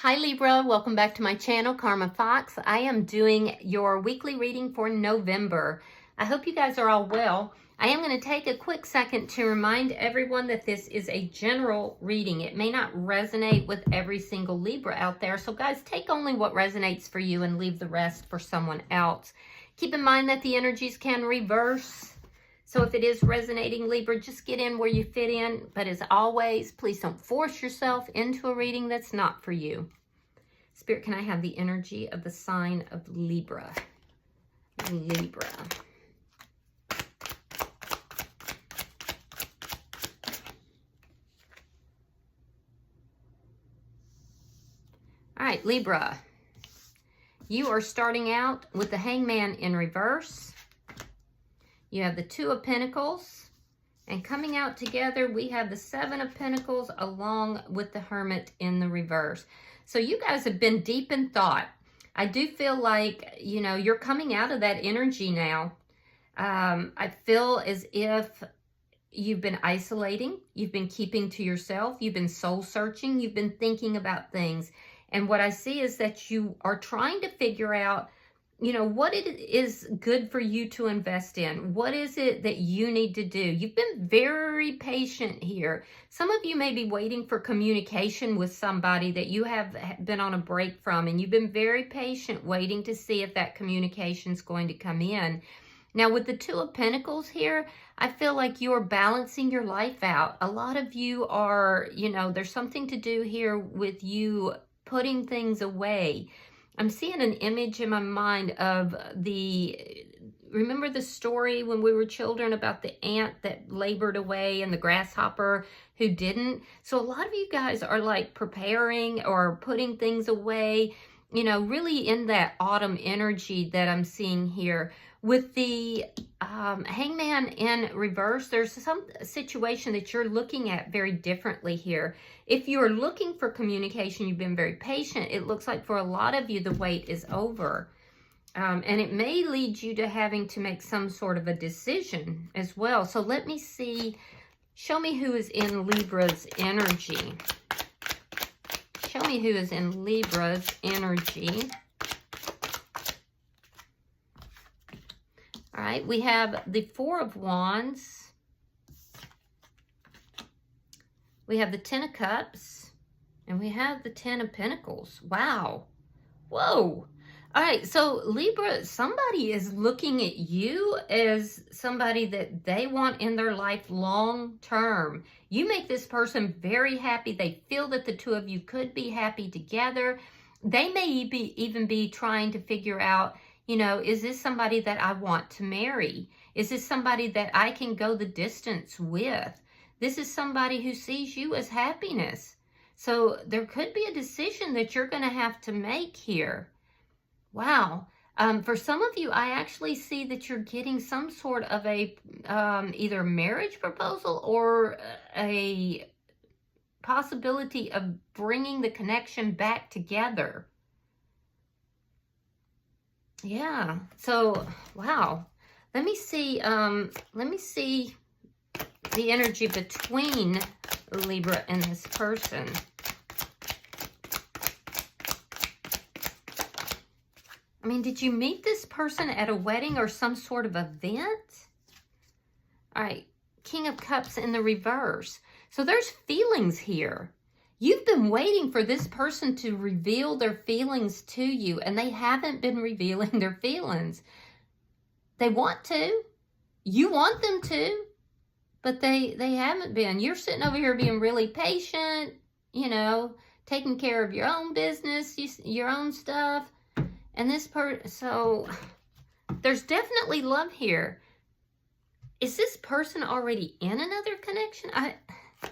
Hi Libra, welcome back to my channel, Karma Fox. I am doing your weekly reading for November. I hope you guys are all well. I am going to take a quick second to remind everyone that this is a general reading. It may not resonate with every single Libra out there. So guys, take only what resonates for you and leave the rest for someone else. Keep in mind that the energies can reverse. So if it is resonating, Libra, just get in where you fit in. But as always, please don't force yourself into a reading that's not for you. Spirit, can I have the energy of the sign of Libra? Libra. All right, Libra. You are starting out with the Hangman in reverse. You have the Two of Pentacles, and coming out together, we have the Seven of Pentacles along with the Hermit in the reverse. So you guys have been deep in thought. I do feel like, you know, you're coming out of that energy now. I feel as if you've been isolating, you've been keeping to yourself, you've been soul searching, you've been thinking about things. And what I see is that you are trying to figure out, you know, what it is good for you to invest in. What is it that you need to do? You've been very patient here. Some of you may be waiting for communication with somebody that you have been on a break from, and you've been very patient waiting to see if that communication is going to come in. Now, with the Two of Pentacles here, I feel like you're balancing your life out. A lot of you are, you know, there's something to do here with you putting things away. I'm seeing an image in my mind of remember the story when we were children about the ant that labored away and the grasshopper who didn't? So a lot of you guys are like preparing or putting things away, you know, really in that autumn energy that I'm seeing here. With the Hangman in reverse, there's some situation that you're looking at very differently here. If you're looking for communication, you've been very patient. It looks like for a lot of you, the wait is over. And it may lead you to having to make some sort of a decision as well. So let me see. Show me who is in Libra's energy. Show me who is in Libra's energy. All right, we have the Four of Wands. We have the Ten of Cups. And we have the Ten of Pentacles. Wow. Whoa. All right, so Libra, somebody is looking at you as somebody that they want in their life long term. You make this person very happy. They feel that the two of you could be happy together. They may even be trying to figure out, you know, is this somebody that I want to marry? Is this somebody that I can go the distance with? This is somebody who sees you as happiness. So there could be a decision that you're going to have to make here. Wow. For some of you, I actually see that you're getting some sort of a either a marriage proposal or a possibility of bringing the connection back together. Yeah, so, wow. Let me see the energy between Libra and this person. I mean, did you meet this person at a wedding or some sort of event? All right, King of Cups in the reverse. So there's feelings here. You've been waiting for this person to reveal their feelings to you, and they haven't been revealing their feelings. They want to. You want them to, but they haven't been. You're sitting over here being really patient, you know, taking care of your own business, your own stuff. And this person, so there's definitely love here. Is this person already in another connection?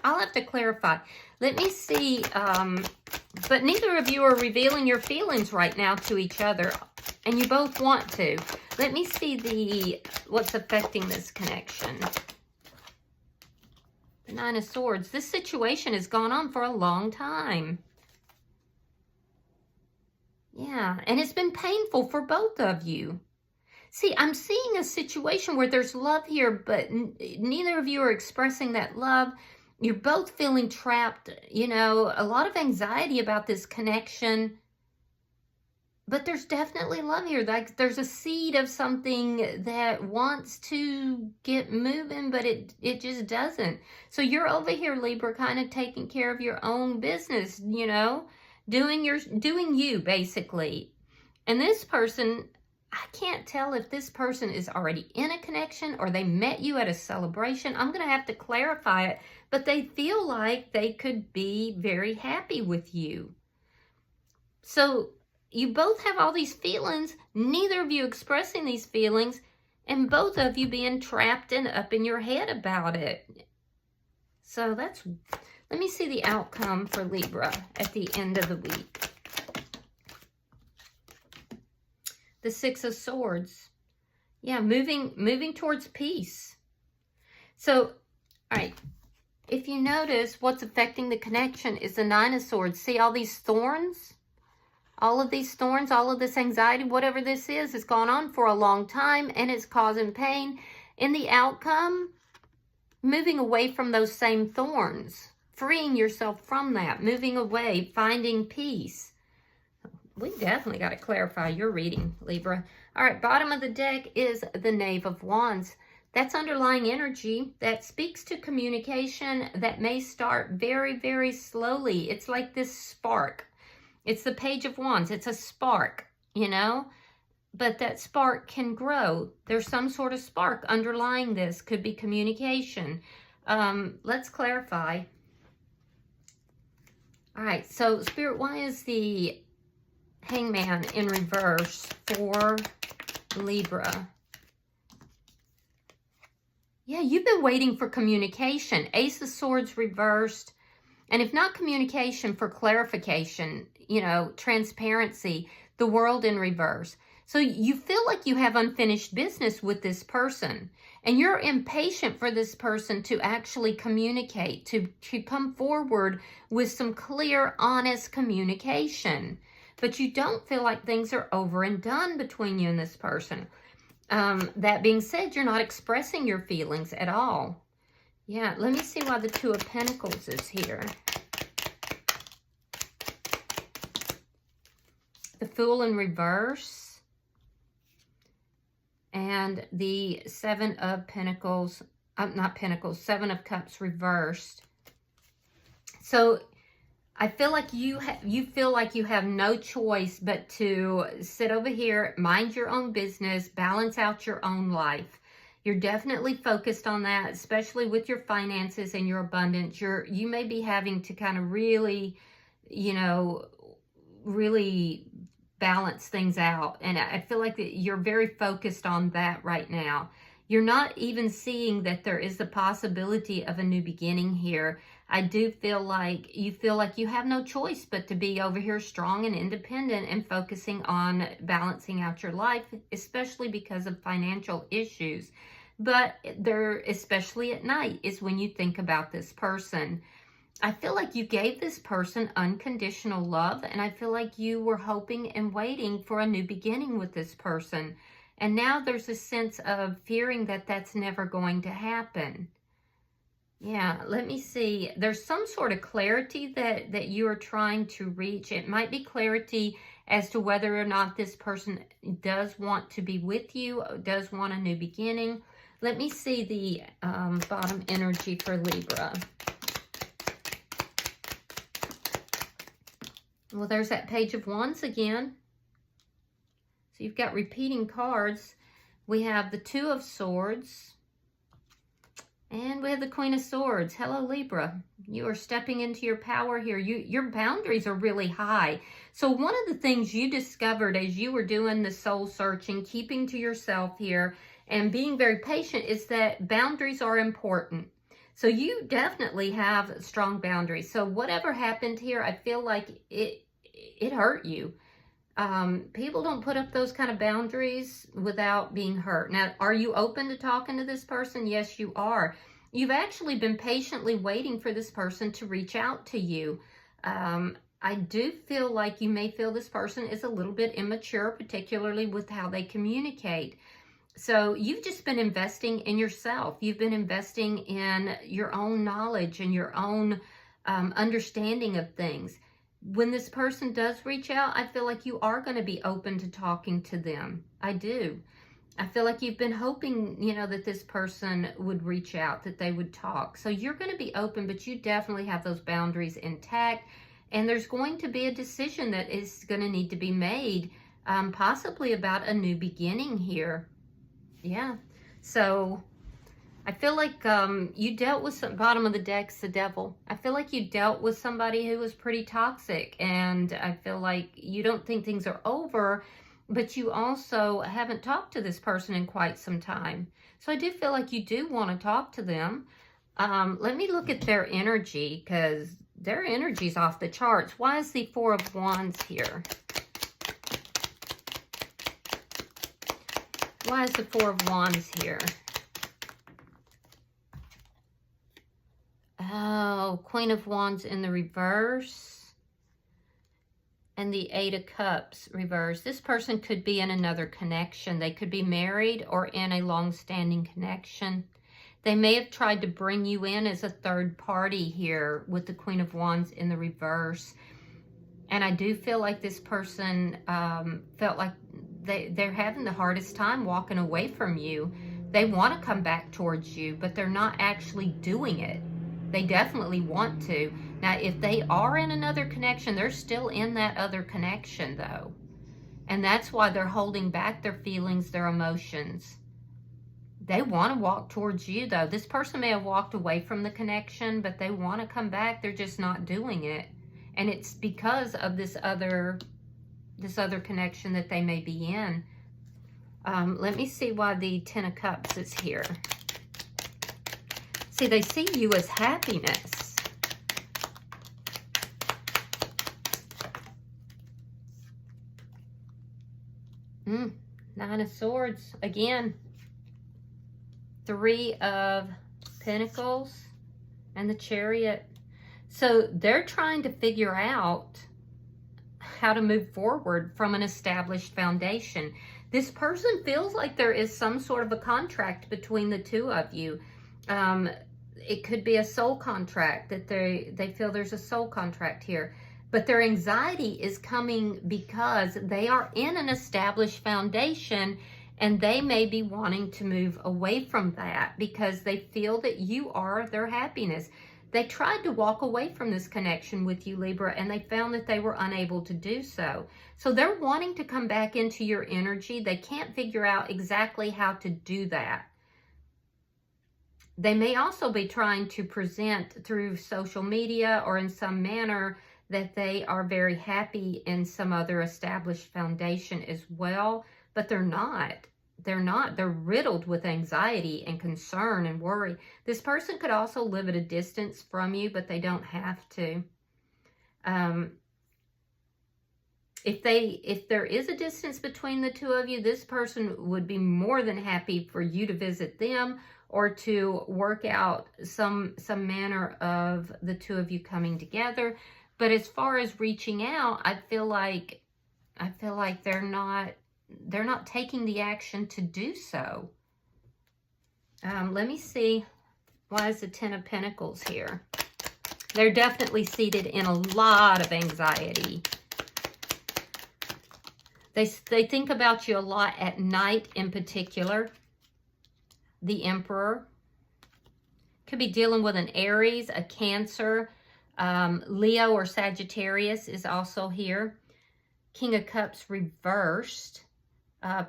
I'll have to clarify. Let me see. But neither of you are revealing your feelings right now to each other. And you both want to. Let me see what's affecting this connection. The Nine of Swords. This situation has gone on for a long time. Yeah, and it's been painful for both of you. See, I'm seeing a situation where there's love here, but neither of you are expressing that love. you're both feeling trapped, you know, a lot of anxiety about this connection. But there's definitely love here. Like there's a seed of something that wants to get moving, but it just doesn't. So you're over here, Libra, kind of taking care of your own business, you know, doing you basically. And this person, I can't tell if this person is already in a connection or they met you at a celebration. I'm going to have to clarify it, but they feel like they could be very happy with you. So you both have all these feelings, neither of you expressing these feelings, and both of you being trapped and up in your head about it. So let me see the outcome for Libra at the end of the week. The Six of Swords. Yeah, moving towards peace. So, all right, if you notice, what's affecting the connection is the Nine of Swords. See all these thorns? All of these thorns, all of this anxiety, whatever this is, it's gone on for a long time and it's causing pain. In the outcome, moving away from those same thorns, freeing yourself from that, moving away, finding peace. We definitely got to clarify your reading, Libra. All right, bottom of the deck is the Knave of Wands. That's underlying energy that speaks to communication that may start very, very slowly. It's like this spark. It's the Page of Wands. It's a spark, you know, but that spark can grow. There's some sort of spark underlying this. Could be communication. Let's clarify. All right, so Spirit, why is the Hangman in reverse for Libra? Yeah, you've been waiting for communication. Ace of Swords reversed. And if not communication, for clarification, you know, transparency, the World in reverse. So you feel like you have unfinished business with this person and you're impatient for this person to actually communicate, to come forward with some clear, honest communication. But you don't feel like things are over and done between you and this person. That being said, you're not expressing your feelings at all. Yeah, let me see why the Two of Pentacles is here. The Fool in reverse. And the Seven of Pentacles, not Pentacles, Seven of Cups reversed. So I feel like you feel like you have no choice but to sit over here, mind your own business, balance out your own life. You're definitely focused on that, especially with your finances and your abundance. You may be having to kind of really, you know, really balance things out. And I feel like that you're very focused on that right now. You're not even seeing that there is the possibility of a new beginning here. I do feel like you have no choice but to be over here strong and independent and focusing on balancing out your life, especially because of financial issues. But there, especially at night, is when you think about this person. I feel like you gave this person unconditional love, and I feel like you were hoping and waiting for a new beginning with this person. And now there's a sense of fearing that that's never going to happen. Yeah, let me see. There's some sort of clarity that you are trying to reach. It might be clarity as to whether or not this person does want to be with you, does want a new beginning. Let me see the bottom energy for Libra. Well, there's that Page of Wands again. So you've got repeating cards. We have the Two of Swords. And we have the Queen of Swords. Hello, Libra. You are stepping into your power here. Your boundaries are really high. So one of the things you discovered as you were doing the soul searching, keeping to yourself here, and being very patient, is that boundaries are important. So you definitely have strong boundaries. So whatever happened here, I feel like it hurt you. People don't put up those kind of boundaries without being hurt. Now, are you open to talking to this person? Yes, you are. You've actually been patiently waiting for this person to reach out to you. I do feel like you may feel this person is a little bit immature, particularly with how they communicate. So you've just been investing in yourself. You've been investing in your own knowledge and your own understanding of things. When this person does reach out, I feel like you are going to be open to talking to them. I do. I feel like you've been hoping, you know, that this person would reach out, that they would talk. So you're going to be open, but you definitely have those boundaries intact. And there's going to be a decision that is going to need to be made, possibly about a new beginning here. Yeah. So I feel like you dealt with some, bottom of the deck's the devil. I feel like you dealt with somebody who was pretty toxic, and I feel like you don't think things are over, but you also haven't talked to this person in quite some time. So I do feel like you do want to talk to them. Let me look at their energy, because their energy's off the charts. Why is the Four of Wands here? Why is the Four of Wands here? Oh, Queen of Wands in the reverse. And the Eight of Cups reverse. This person could be in another connection. They could be married or in a long-standing connection. They may have tried to bring you in as a third party here with the Queen of Wands in the reverse. And I do feel like this person felt like they're having the hardest time walking away from you. They want to come back towards you, but they're not actually doing it. They definitely want to. Now, if they are in another connection, they're still in that other connection, though. And that's why they're holding back their feelings, their emotions. They want to walk towards you, though. This person may have walked away from the connection, but they want to come back. They're just not doing it. And it's because of this other connection that they may be in. Let me see why the Ten of Cups is here. See, they see you as happiness. Nine of Swords again. Three of Pentacles and the Chariot. So they're trying to figure out how to move forward from an established foundation. This person feels like there is some sort of a contract between the two of you. It could be a soul contract, that they feel there's a soul contract here. But their anxiety is coming because they are in an established foundation, and they may be wanting to move away from that because they feel that you are their happiness. They tried to walk away from this connection with you, Libra, and they found that they were unable to do so. So they're wanting to come back into your energy. They can't figure out exactly how to do that. They may also be trying to present through social media or in some manner that they are very happy in some other established foundation as well, but they're not. They're not. They're riddled with anxiety and concern and worry. This person could also live at a distance from you, but they don't have to. If there is a distance between the two of you, this person would be more than happy for you to visit them or to work out some manner of the two of you coming together. But as far as reaching out, I feel like they're not taking the action to do so. Let me see. Why is the Ten of Pentacles here? They're definitely seated in a lot of anxiety. They think about you a lot at night in particular. The Emperor. Could be dealing with an Aries, a Cancer. Leo or Sagittarius is also here. King of Cups reversed.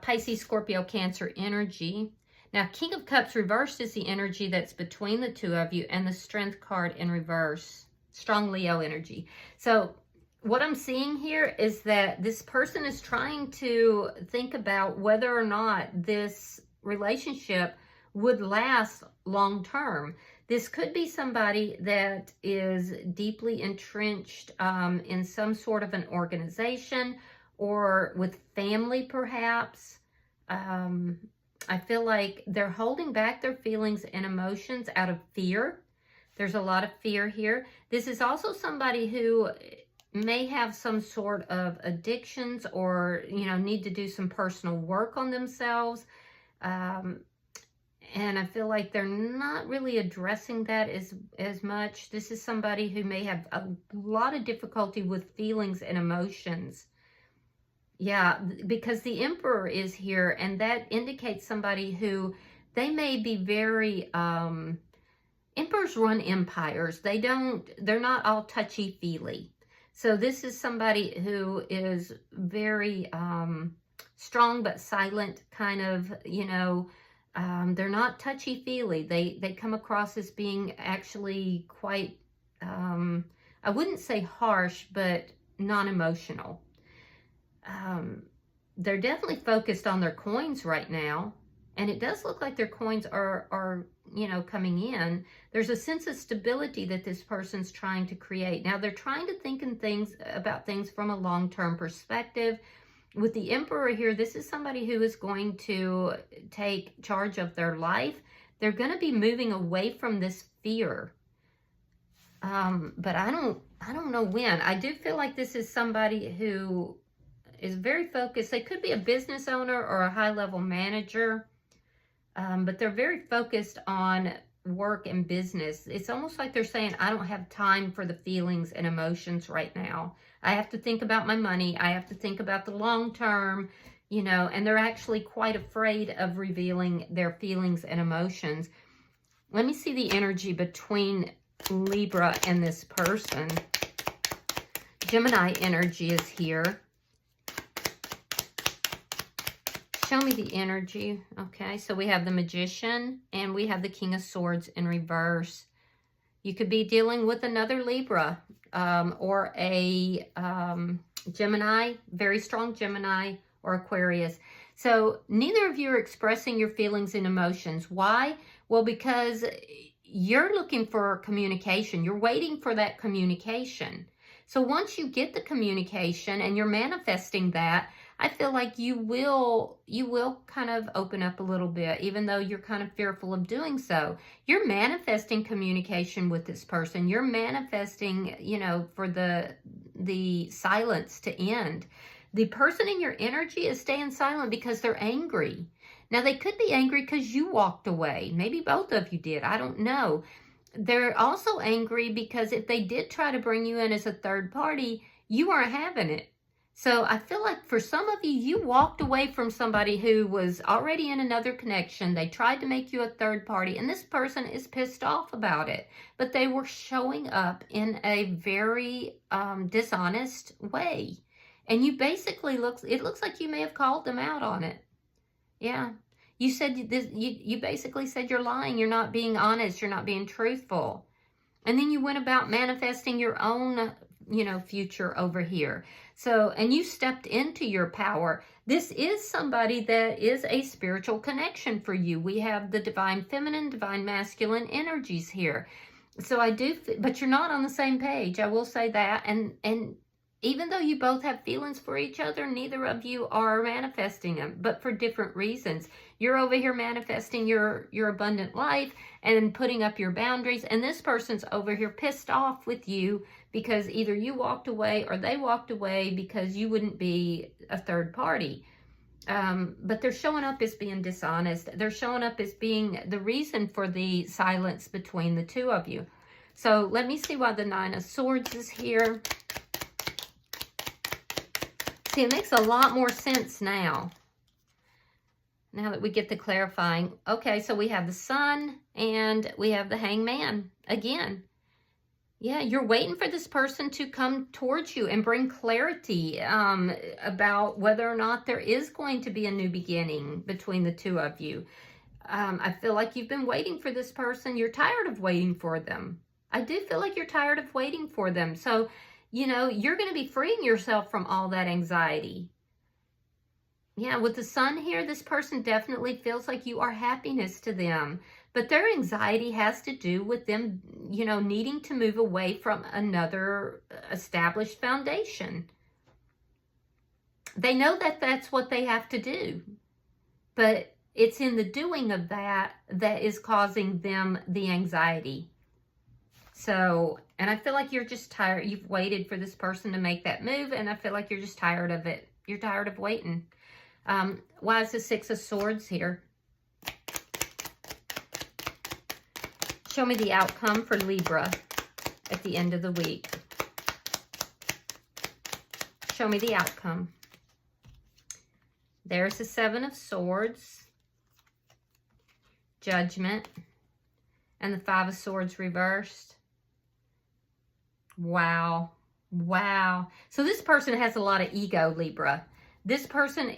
Pisces, Scorpio, Cancer energy. Now, King of Cups reversed is the energy that's between the two of you, and the Strength card in reverse. Strong Leo energy. So what I'm seeing here is that this person is trying to think about whether or not this relationship would last long term. This could be somebody that is deeply entrenched in some sort of an organization or with family perhaps. I feel like they're holding back their feelings and emotions out of fear. There's a lot of fear here. This is also somebody who may have some sort of addictions or, need to do some personal work on themselves. And I feel like they're not really addressing that as much. This is somebody who may have a lot of difficulty with feelings and emotions. Yeah, because the Emperor is here, and that indicates somebody who, they may be very, Emperors run empires. They're not all touchy-feely. So this is somebody who is very strong but silent, kind of, you know, they're not touchy-feely. They come across as being actually quite, I wouldn't say harsh, but non-emotional. They're definitely focused on their coins right now. And it does look like their coins are, you know, coming in. There's a sense of stability that this person's trying to create. Now, they're trying to think about things from a long-term perspective. With the Emperor here, this is somebody who is going to take charge of their life. They're going to be moving away from this fear. But I don't know when. I do feel like this is somebody who is very focused. They could be a business owner or a high-level manager. But they're very focused on work and business. It's almost like they're saying, I don't have time for the feelings and emotions right now. I have to think about my money. I have to think about the long term, you know, and they're actually quite afraid of revealing their feelings and emotions. Let me see the energy between Libra and this person. Gemini energy is here. Show me the energy. Okay, so we have the Magician and we have the King of Swords in reverse. You could be dealing with another Libra or a Gemini, very strong Gemini or Aquarius. So neither of you are expressing your feelings and emotions. Why? Well, because you're looking for communication. You're waiting for that communication. So once you get the communication and you're manifesting that, I feel like you will kind of open up a little bit, even though you're kind of fearful of doing so. You're manifesting communication with this person. You're manifesting, you know, for the silence to end. The person in your energy is staying silent because they're angry. Now, they could be angry because you walked away. Maybe both of you did. I don't know. They're also angry because if they did try to bring you in as a third party, you aren't having it. So I feel like for some of you, you walked away from somebody who was already in another connection. They tried to make you a third party, and this person is pissed off about it. But they were showing up in a very dishonest way. And you basically, it looks like you may have called them out on it. Yeah. You said this, you basically said you're lying. You're not being honest. You're not being truthful. And then you went about manifesting your own, you know, future over here. So, and you stepped into your power. This is somebody that is a spiritual connection for you. We have the divine feminine, divine masculine energies here. So I do, but you're not on the same page. I will say that. And even though you both have feelings for each other, neither of you are manifesting them, but for different reasons. You're over here manifesting your abundant life and putting up your boundaries, and this person's over here pissed off with you because either you walked away or they walked away because you wouldn't be a third party. But they're showing up as being dishonest. They're showing up as being the reason for the silence between the two of you. So let me see why the Nine of Swords is here. See, it makes a lot more sense now. Now that we get the clarifying. Okay, so we have the Sun and we have the Hangman again. Yeah, you're waiting for this person to come towards you and bring clarity about whether or not there is going to be a new beginning between the two of you. I feel like you've been waiting for this person. You're tired of waiting for them. I do feel like you're tired of waiting for them. So, you know, you're going to be freeing yourself from all that anxiety. Yeah, with the Sun here, this person definitely feels like you are happiness to them. But their anxiety has to do with them, you know, needing to move away from another established foundation. They know that that's what they have to do. But it's in the doing of that that is causing them the anxiety. So, and I feel like you're just tired. You've waited for this person to make that move, and I feel like you're just tired of it. You're tired of waiting. Why is the Six of Swords here? Show me the outcome for Libra at the end of the week. Show me the outcome. There's the Seven of Swords, Judgment, and the Five of Swords reversed. Wow. Wow. So this person has a lot of ego, Libra. This person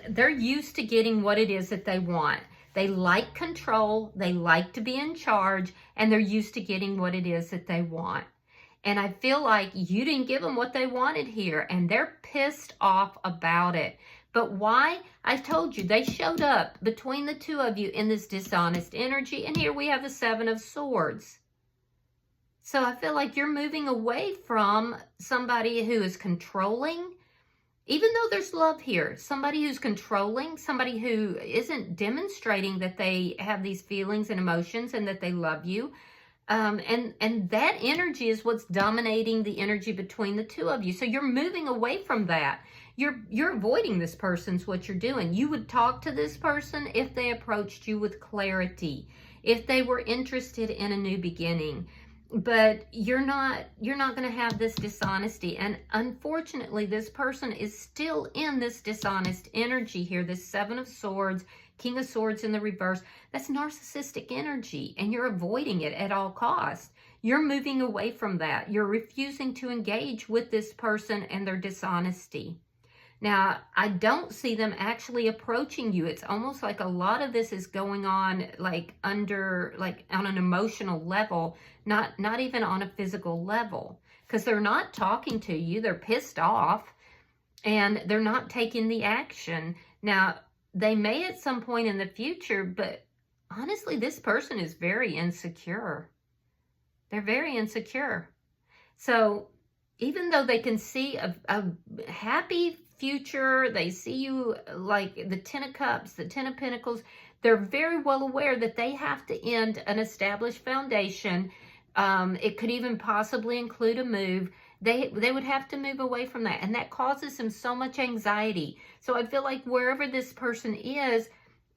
they're used to getting what it is that they want. They like control, they like to be in charge, and they're used to getting what it is that they want. And I feel like you didn't give them what they wanted here, and they're pissed off about it. But why? I told you, they showed up between the two of you in this dishonest energy, and here we have the Seven of Swords. So I feel like you're moving away from somebody who is controlling, even though there's love here. Somebody who's controlling, somebody who isn't demonstrating that they have these feelings and emotions and that they love you. And that energy is what's dominating the energy between the two of you. So you're moving away from that. You're avoiding this person's what you're doing. You would talk to this person if they approached you with clarity, if they were interested in a new beginning. But you're not going to have this dishonesty. And unfortunately, this person is still in this dishonest energy here. This Seven of Swords, King of Swords in the reverse. That's narcissistic energy, and you're avoiding it at all costs. You're moving away from that. You're refusing to engage with this person and their dishonesty. Now, I don't see them actually approaching you. It's almost like a lot of this is going on like on an emotional level, not even on a physical level, because they're not talking to you. They're pissed off and they're not taking the action. Now, they may at some point in the future, but honestly, this person is very insecure. They're very insecure. So even though they can see a happy future, they see you like the Ten of Cups, the Ten of Pentacles, they're very well aware that they have to end an established foundation. It could even possibly include a move. They would have to move away from that, and that causes them so much anxiety. So I feel like wherever this person is,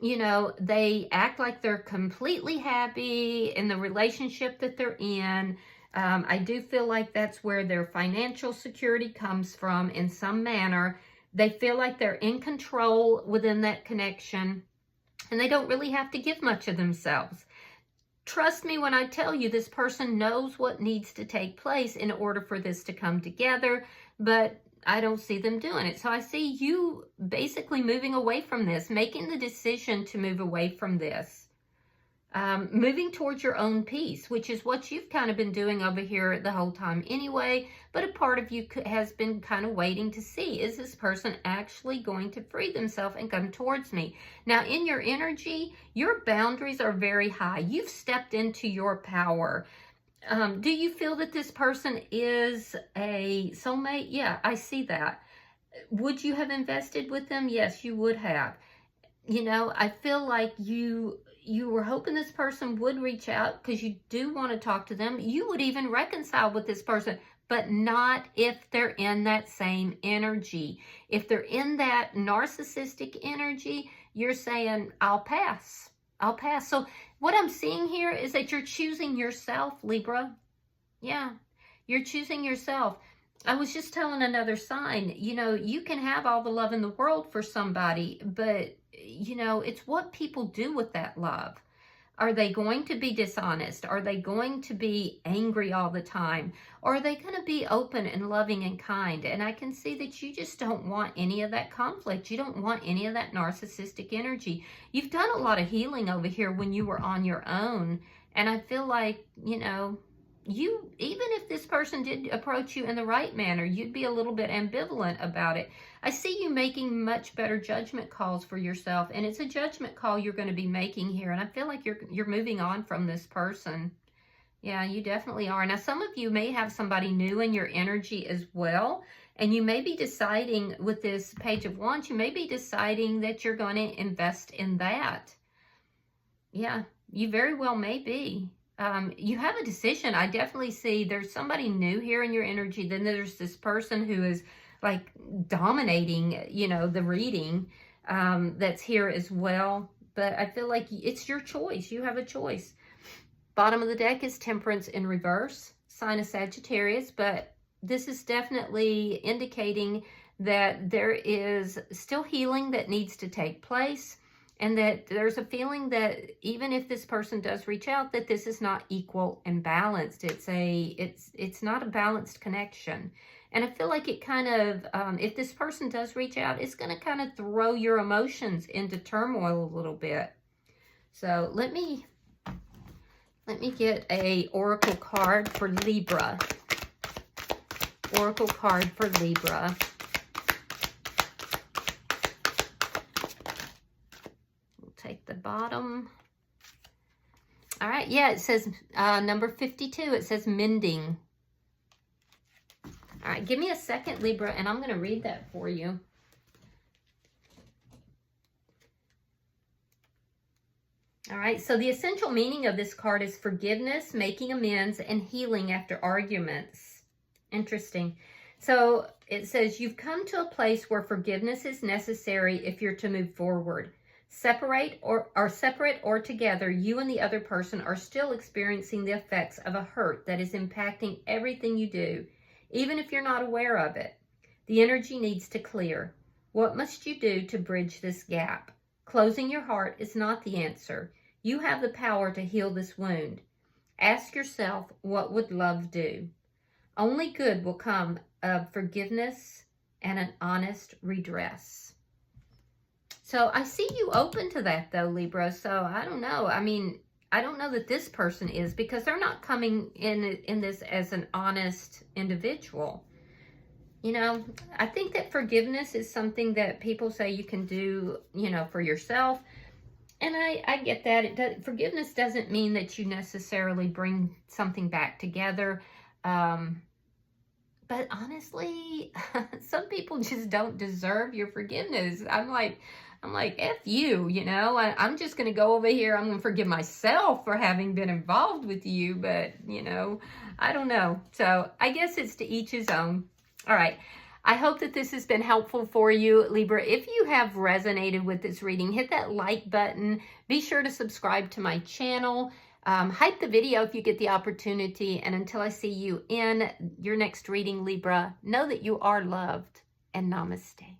you know, they act like they're completely happy in the relationship that they're in. I do feel like that's where their financial security comes from in some manner. They feel like they're in control within that connection, and they don't really have to give much of themselves. Trust me when I tell you, this person knows what needs to take place in order for this to come together, but I don't see them doing it. So I see you basically moving away from this, making the decision to move away from this, moving towards your own peace, which is what you've kind of been doing over here the whole time anyway. But a part of you has been kind of waiting to see, is this person actually going to free themselves and come towards me? Now, in your energy, your boundaries are very high. You've stepped into your power. Do you feel that this person is a soulmate? Yeah, I see that. Would you have invested with them? Yes, you would have. You know, I feel like you were hoping this person would reach out because you do want to talk to them. You would even reconcile with this person, but not if they're in that same energy. If they're in that narcissistic energy, you're saying, I'll pass. I'll pass. So what I'm seeing here is that you're choosing yourself, Libra. Yeah, you're choosing yourself. I was just telling another sign, you know, you can have all the love in the world for somebody, but, you know, it's what people do with that love. Are they going to be dishonest? Are they going to be angry all the time? Or are they going to be open and loving and kind? And I can see that you just don't want any of that conflict. You don't want any of that narcissistic energy. You've done a lot of healing over here when you were on your own. And I feel like, you know, you, even if this person did approach you in the right manner, you'd be a little bit ambivalent about it. I see you making much better judgment calls for yourself, and it's a judgment call you're going to be making here, and I feel like you're moving on from this person. Yeah, you definitely are. Now, some of you may have somebody new in your energy as well, and you may be deciding with this Page of Wands, you may be deciding that you're going to invest in that. Yeah, you very well may be. You have a decision. I definitely see there's somebody new here in your energy. Then there's this person who is like dominating, you know, the reading that's here as well. But I feel like it's your choice. You have a choice. Bottom of the deck is Temperance in reverse, sign of Sagittarius, but this is definitely indicating that there is still healing that needs to take place, and that there's a feeling that even if this person does reach out, that this is not equal and balanced. It's not a balanced connection. And I feel like it kind of, if this person does reach out, it's going to kind of throw your emotions into turmoil a little bit. So let me get a oracle card for Libra. Oracle card for Libra. We'll take the bottom. All right, yeah, it says number 52. It says mending. All right, give me a second, Libra, and I'm going to read that for you. All right, so the essential meaning of this card is forgiveness, making amends, and healing after arguments. Interesting. So it says you've come to a place where forgiveness is necessary if you're to move forward. Separate or together, you and the other person are still experiencing the effects of a hurt that is impacting everything you do, even if you're not aware of it. The energy needs to clear. What must you do to bridge this gap? Closing your heart is not the answer. You have the power to heal this wound. Ask yourself, what would love do? Only good will come of forgiveness and an honest redress. So I see you open to that though, Libra. So I don't know. I mean, I don't know that this person is, because they're not coming in this as an honest individual. You know, I think that forgiveness is something that people say you can do, you know, for yourself. And I get that. Forgiveness doesn't mean that you necessarily bring something back together. But honestly, some people just don't deserve your forgiveness. I'm like, F you, you know. I'm just going to go over here. I'm going to forgive myself for having been involved with you. But, you know, I don't know. So I guess it's to each his own. All right. I hope that this has been helpful for you, Libra. If you have resonated with this reading, hit that like button. Be sure to subscribe to my channel. Hype the video if you get the opportunity. And until I see you in your next reading, Libra, know that you are loved, and namaste.